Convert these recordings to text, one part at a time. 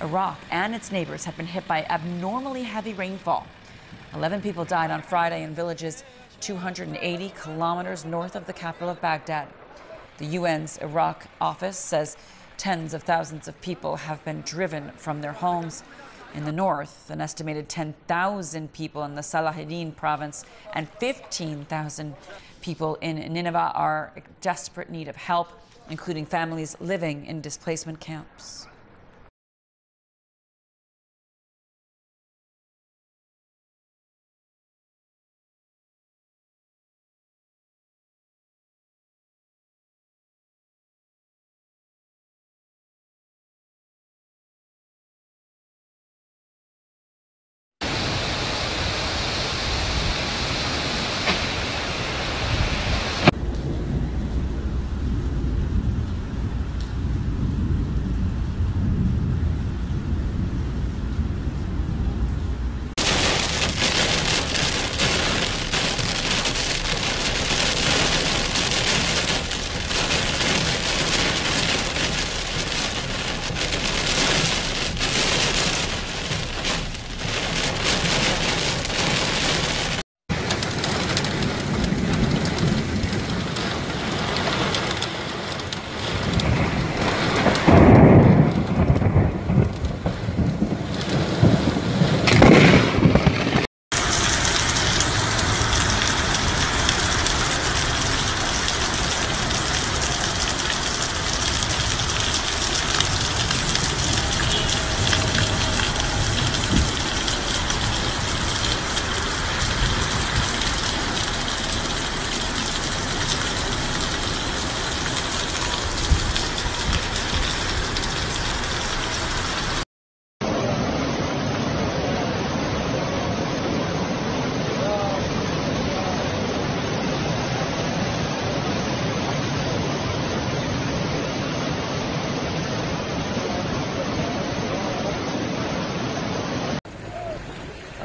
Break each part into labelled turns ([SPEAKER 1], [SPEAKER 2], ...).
[SPEAKER 1] Iraq and its neighbors have been hit by abnormally heavy rainfall. 11 people died on Friday in villages 280 kilometers north of the capital of Baghdad. The UN's Iraq office says tens of thousands of people have been driven from their homes. In the north, an estimated 10,000 people in the Salahuddin province and 15,000 people in Nineveh are in desperate need of help, including families living in displacement camps.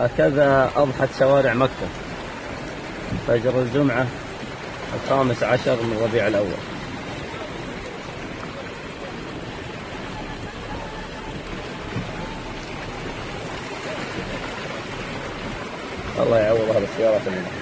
[SPEAKER 2] هكذا أضحت شوارع مكة فجر الجمعة 15 من ربيع الأول. الله يعوض هذه السيارات منها.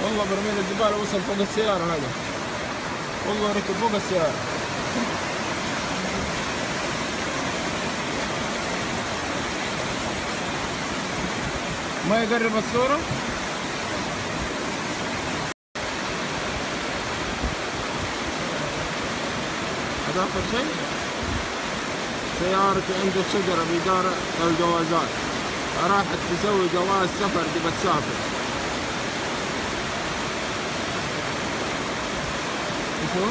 [SPEAKER 3] والله برميل الزبالة وصل فوق السيارة هذا، والله ركب فوق السيارة. ما يقرب الصورة. هذا آخر شيء سيارة عند الشجرة بإدارة الجوازات، راحت تسوي جواز سفر تبى تسافر. شو؟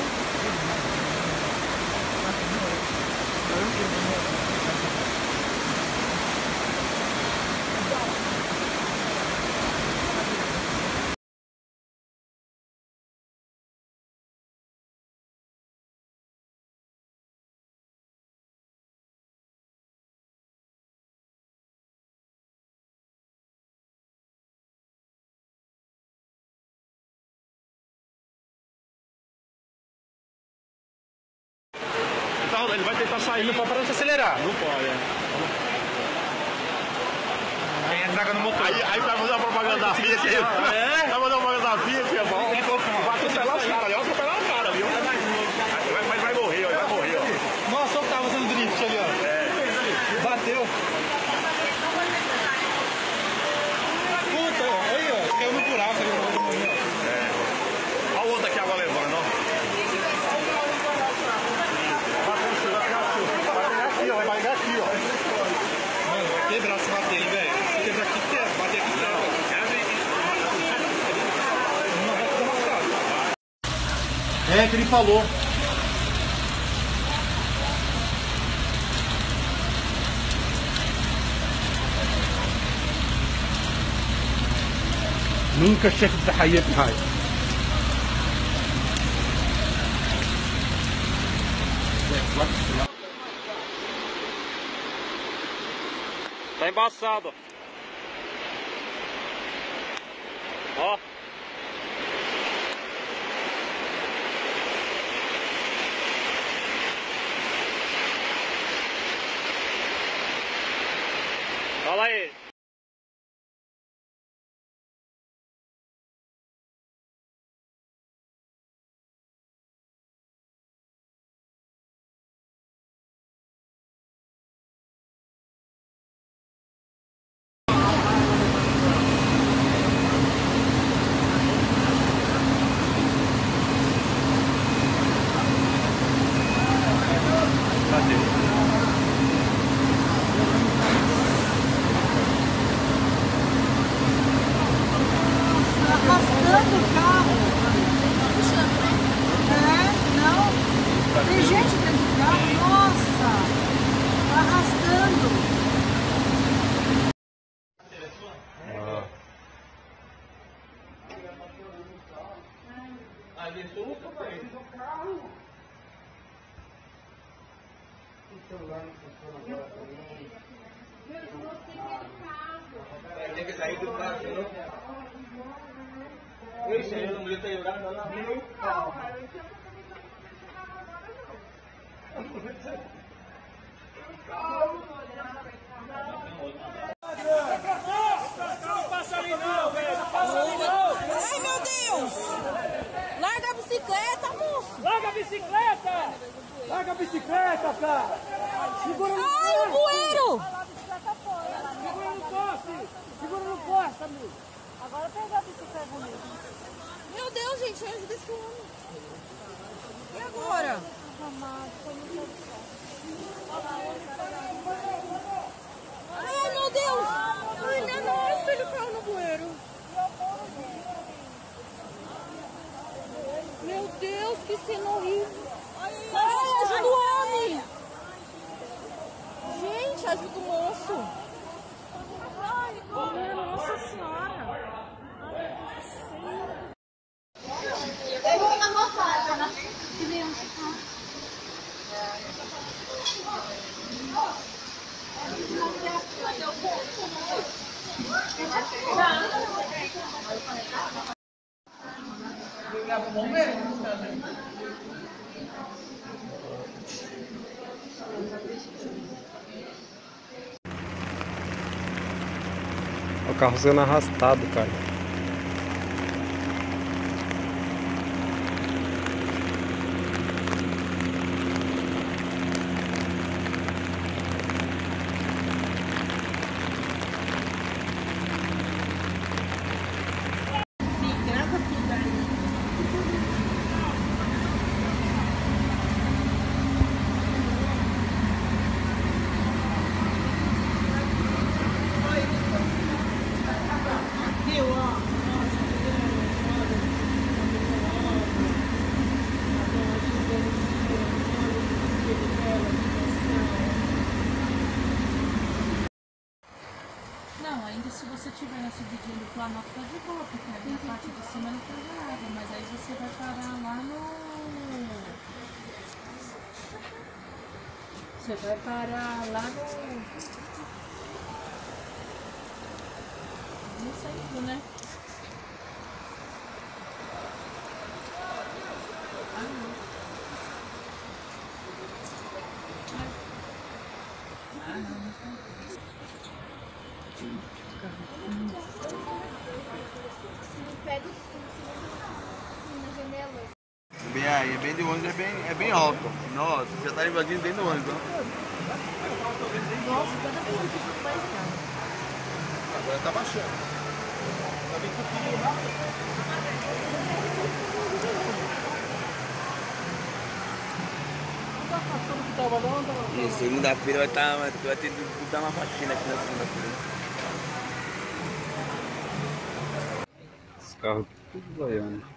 [SPEAKER 4] Ele vai tentar sair. Não pode parar de acelerar. Não pode, é. Quem entra no motor. Aí vai fazer a propaganda da Fiat. É? Vai fazer a propaganda da Fiat, é bom. Vai atropelar os caras ali, vai atropelar o cara, viu? Mas vai morrer, vai morrer, ó. Nossa, eu tava fazendo drift ali, ó. É. Bateu. Puta, aí, ó. Caiu no buraco ali, ó. Olha o outro aqui agora levando, ó. É, que ele falou. Nunca شفت تحيات هاي. Tá embaçado. Ó. Fala aí.
[SPEAKER 5] Arrastando o carro. É, não. Tem gente dentro do carro. Nossa. Arrastando.
[SPEAKER 2] Tem que sair do carro. Esse aí não está jogando lá.
[SPEAKER 5] Não passa ali não, velho. Não passa ali não. Ai, meu Deus. Larga a bicicleta, moço.
[SPEAKER 6] Larga a bicicleta! Larga a bicicleta, cara! Segura no poste!
[SPEAKER 5] Ai, o bueiro!
[SPEAKER 6] Segura no poste! Segura no poste, amigo!
[SPEAKER 5] Agora pega a bicicleta bonita. Meu Deus, gente, me ajuda esse homem. E agora? Ai, meu Deus! Ai, minha nossa, ele caiu no bueiro. Meu Deus, que cena horrível. Ai, ajuda o homem. Gente, ajuda o moço. Ai, nossa senhora.
[SPEAKER 7] O carro sendo arrastado, cara.
[SPEAKER 8] Não, ainda se você estiver na subidinha do Planalto tá de boa, porque ali a parte de cima não pega água, mas aí você vai parar lá no... Você vai parar lá no... Isso aí, né?
[SPEAKER 3] Bem aí, é bem de ônibus, é bem alto. Nossa, já tá invadindo dentro do ônibus.
[SPEAKER 8] Nossa, cada vez que eu fico mais caro.
[SPEAKER 3] Agora tá baixando. Tá bem pouquinho.
[SPEAKER 2] Segunda-feira vai ter que dar uma faxina aqui na segunda-feira.
[SPEAKER 7] Esse carro tudo boiando.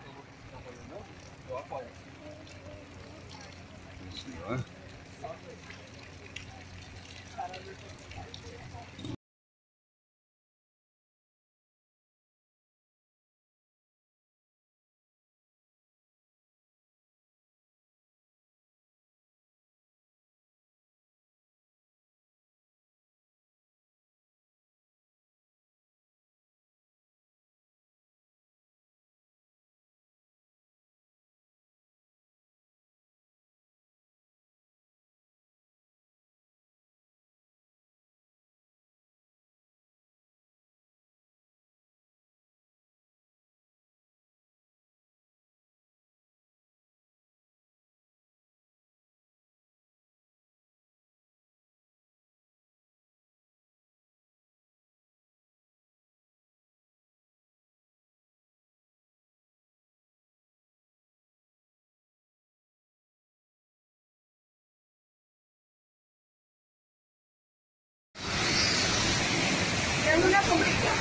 [SPEAKER 5] Una sombrilla.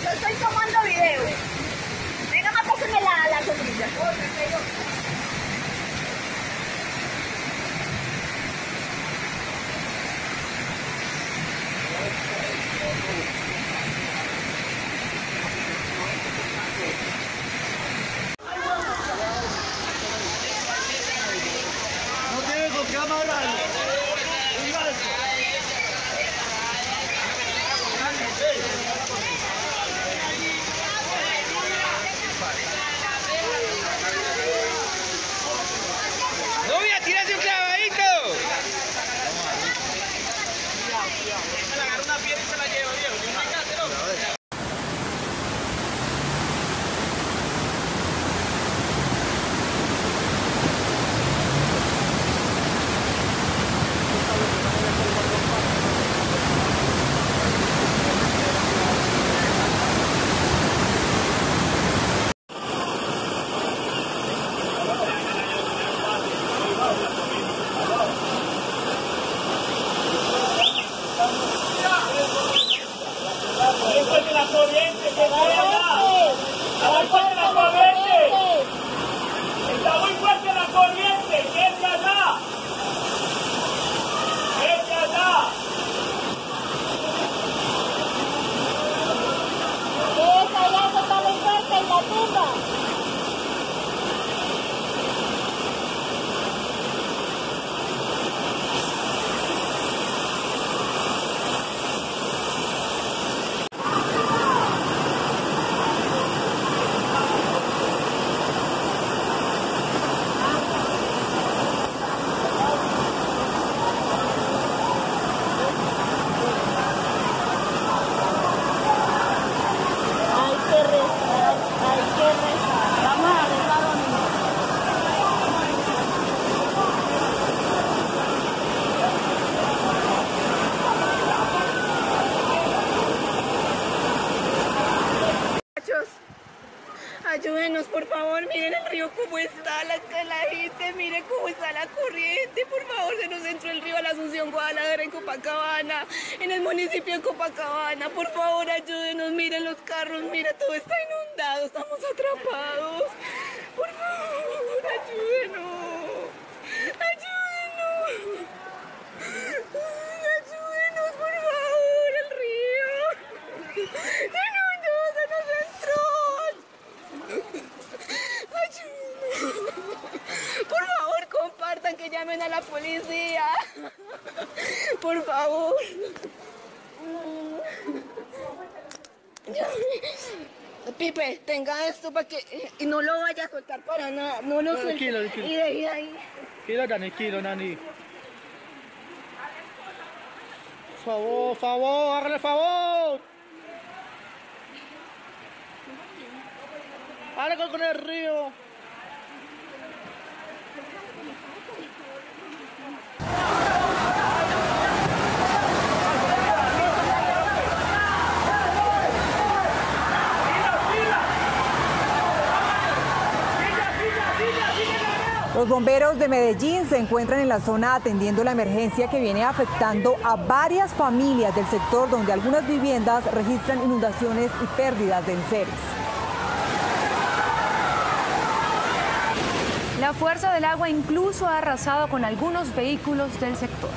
[SPEAKER 5] Yo estoy tomando video. Venga, más pásenme la sombrilla.
[SPEAKER 6] No tengo cámara.
[SPEAKER 9] ¡Novia, tírate un clavadito! Se le agarra una piedra y se la lleva, viejo.
[SPEAKER 6] La corriente, que vaya allá. Está muy fuerte la corriente. Está muy fuerte la corriente. Vete allá. Vete allá.
[SPEAKER 5] Esa ya está muy fuerte en la tumba. Ayúdenos, por favor, miren el río cómo está, la gente, miren cómo está la corriente, por favor, se nos entró el río a la Asunción, Guadalajara, en Copacabana, en el municipio de Copacabana, por favor, ayúdenos, miren los carros, mira, todo está inundado, estamos atrapados, por favor, ayúdenos, ayúdenos, ayúdenos, por favor, el río, se inundó, se nos entró. Por favor, compartan, que llamen a la policía. Por favor. Pipe, tenga esto para que... Y no lo vaya a soltar para nada. No lo suelte.
[SPEAKER 6] Tranquilo.
[SPEAKER 5] Y deje ahí.
[SPEAKER 6] Tranquilo, Nani. Favor, hágale favor. Algo con el río.
[SPEAKER 10] Los bomberos de Medellín se encuentran en la zona atendiendo la emergencia que viene afectando a varias familias del sector, donde algunas viviendas registran inundaciones y pérdidas de enseres.
[SPEAKER 11] La fuerza del agua incluso ha arrasado con algunos vehículos del sector.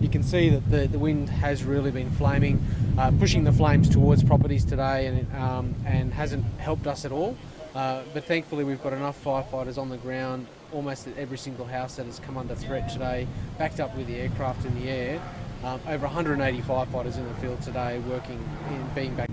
[SPEAKER 12] You can see that the wind has really been flaming, pushing the flames towards properties today, and hasn't helped us at all. But thankfully we've got enough firefighters on the ground, almost at every single house that has come under threat today, backed up with the aircraft in the air. Over 180 firefighters in the field today working in being back.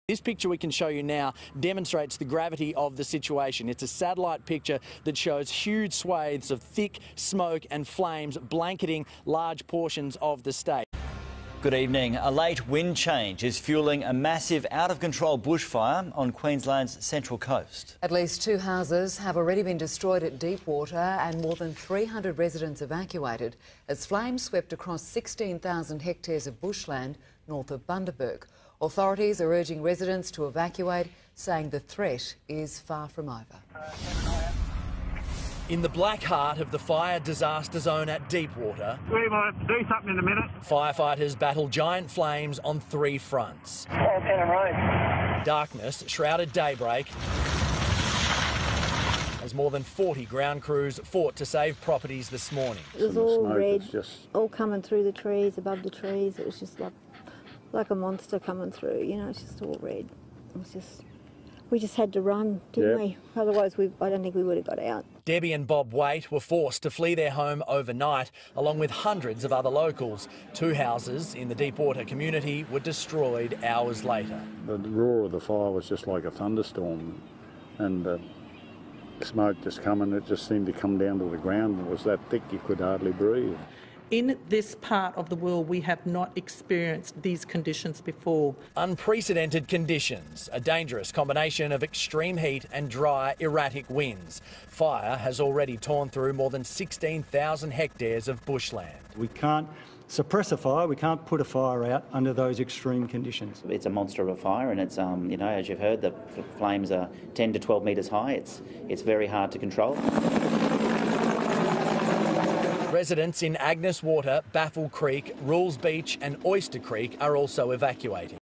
[SPEAKER 13] This picture we can show you now demonstrates the gravity of the situation. It's a satellite picture that shows huge swathes of thick smoke and flames blanketing large portions of the state.
[SPEAKER 14] Good evening. A late wind change is fuelling a massive out-of-control bushfire on Queensland's central coast.
[SPEAKER 15] At least 2 houses have already been destroyed at Deepwater and more than 300 residents evacuated as flames swept across 16,000 hectares of bushland north of Bundaberg. Authorities are urging residents to evacuate, saying the threat is far from over.
[SPEAKER 13] In the black heart of the fire disaster zone at Deepwater,
[SPEAKER 6] We might do something in a minute.
[SPEAKER 13] firefighters battle giant flames on 3 fronts. Darkness shrouded daybreak as more than 40 ground crews fought to save properties this morning.
[SPEAKER 16] It was all red, all coming through the trees, above the trees. It was just like a monster coming through, you know, it's just all red. It was just, we just had to run, didn't we? Otherwise, I don't think we would have got out.
[SPEAKER 13] Debbie and Bob Waite were forced to flee their home overnight, along with hundreds of other locals. 2 houses in the Deepwater community were destroyed hours later.
[SPEAKER 17] The roar of the fire was just like a thunderstorm, and the smoke just coming, it just seemed to come down to the ground. It was that thick you could hardly breathe.
[SPEAKER 18] In this part of the world, we have not experienced these conditions before.
[SPEAKER 13] Unprecedented conditions, a dangerous combination of extreme heat and dry, erratic winds. Fire has already torn through more than 16,000 hectares of bushland.
[SPEAKER 19] We can't suppress a fire, we can't put a fire out under those extreme conditions.
[SPEAKER 20] It's a monster of a fire, and it's, you know, as you've heard, the flames are 10 to 12 metres high. It's very hard to control.
[SPEAKER 13] Residents in Agnes Water, Baffle Creek, Rules Beach and Oyster Creek are also evacuating.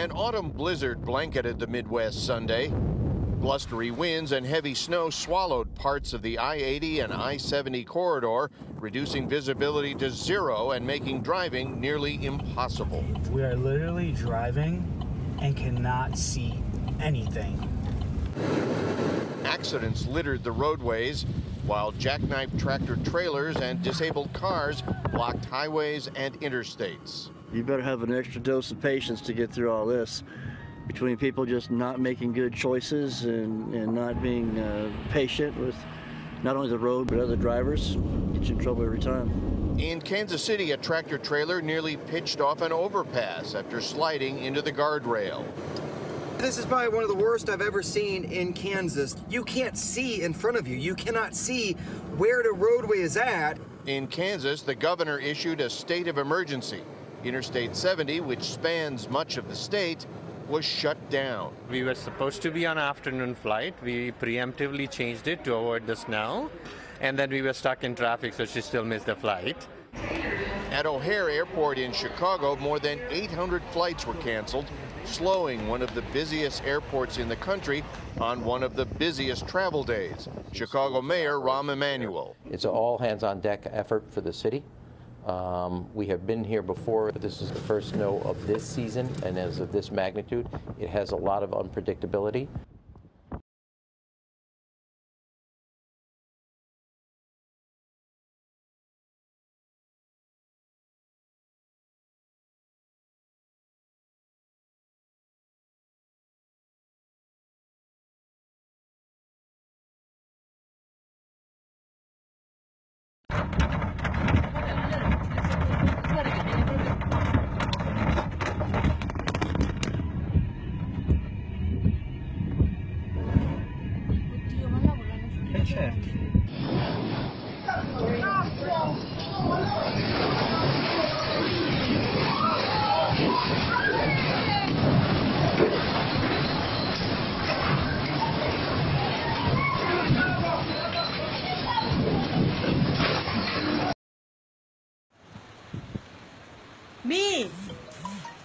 [SPEAKER 21] An autumn blizzard blanketed the Midwest Sunday. Blustery winds and heavy snow swallowed parts of the I-80 and I-70 corridor, reducing visibility to zero and making driving nearly impossible.
[SPEAKER 22] We are literally driving and cannot see anything.
[SPEAKER 21] Accidents littered the roadways, while jackknife tractor trailers and disabled cars blocked highways and interstates.
[SPEAKER 23] You better have an extra dose of patience to get through all this. Between people just not making good choices and not being patient with not only the road but other drivers, gets you in trouble every time.
[SPEAKER 21] In Kansas City, a tractor trailer nearly pitched off an overpass after sliding into the guardrail.
[SPEAKER 24] This is probably one of the worst I've ever seen in Kansas. You can't see in front of you. You cannot see where the roadway is at.
[SPEAKER 21] In Kansas, the governor issued a state of emergency. Interstate 70, which spans much of the state, was shut down.
[SPEAKER 25] We were supposed to be on afternoon flight. We preemptively changed it to avoid this now. And then we were stuck in traffic, so she still missed the flight.
[SPEAKER 21] At O'Hare Airport in Chicago, more than 800 flights were canceled, slowing one of the busiest airports in the country on one of the busiest travel days. Chicago Mayor Rahm Emanuel.
[SPEAKER 26] It's an all-hands-on-deck effort for the city. We have been here before. This is the first snow of this season, and as of this magnitude, it has a lot of unpredictability.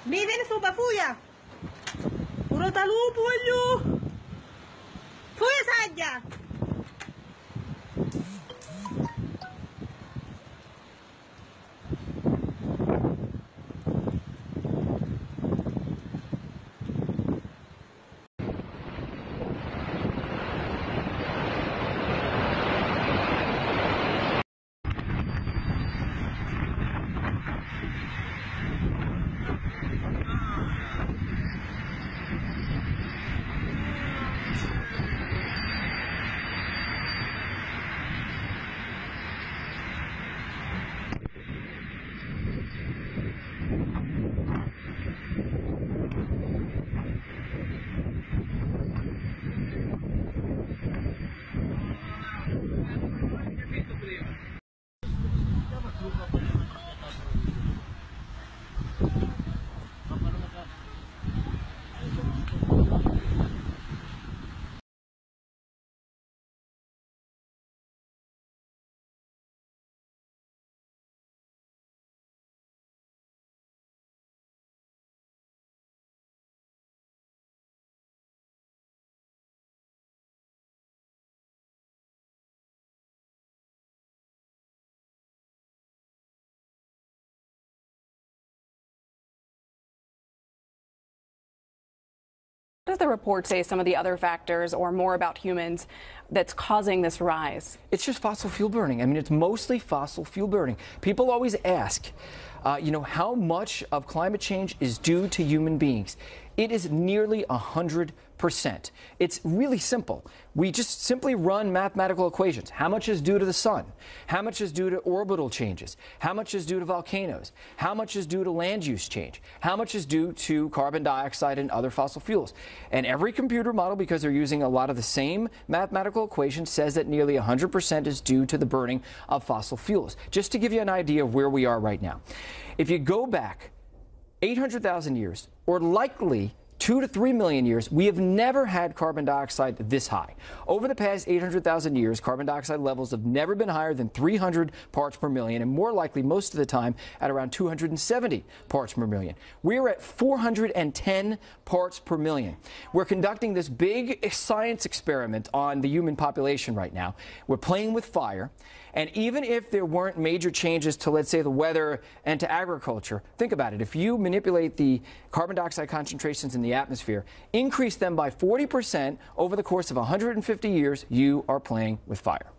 [SPEAKER 6] Mi vieni su ba fuya. Puro talupo yo. Fuya saja.
[SPEAKER 27] Does the report say some of the other factors or more about humans that's causing this rise?
[SPEAKER 28] It's just fossil fuel burning. I mean, it's mostly fossil fuel burning. People always ask, how much of climate change is due to human beings? It is nearly 100%. It's really simple. We just simply run mathematical equations. How much is due to the sun? How much is due to orbital changes? How much is due to volcanoes? How much is due to land use change? How much is due to carbon dioxide and other fossil fuels? And every computer model, because they're using a lot of the same mathematical equations, says that nearly 100% is due to the burning of fossil fuels. Just to give you an idea of where we are right now. If you go back 800,000 years, or likely 2 to 3 million years, we have never had carbon dioxide this high. Over the past 800,000 years, carbon dioxide levels have never been higher than 300 parts per million, and more likely most of the time at around 270 parts per million. We're at 410 parts per million. We're conducting this big science experiment on the human population right now. We're playing with fire, and even if there weren't major changes to, let's say, the weather and to agriculture, think about it. If you manipulate the carbon dioxide concentrations in the atmosphere, increase them by 40% over the course of 150 years, you are playing with fire.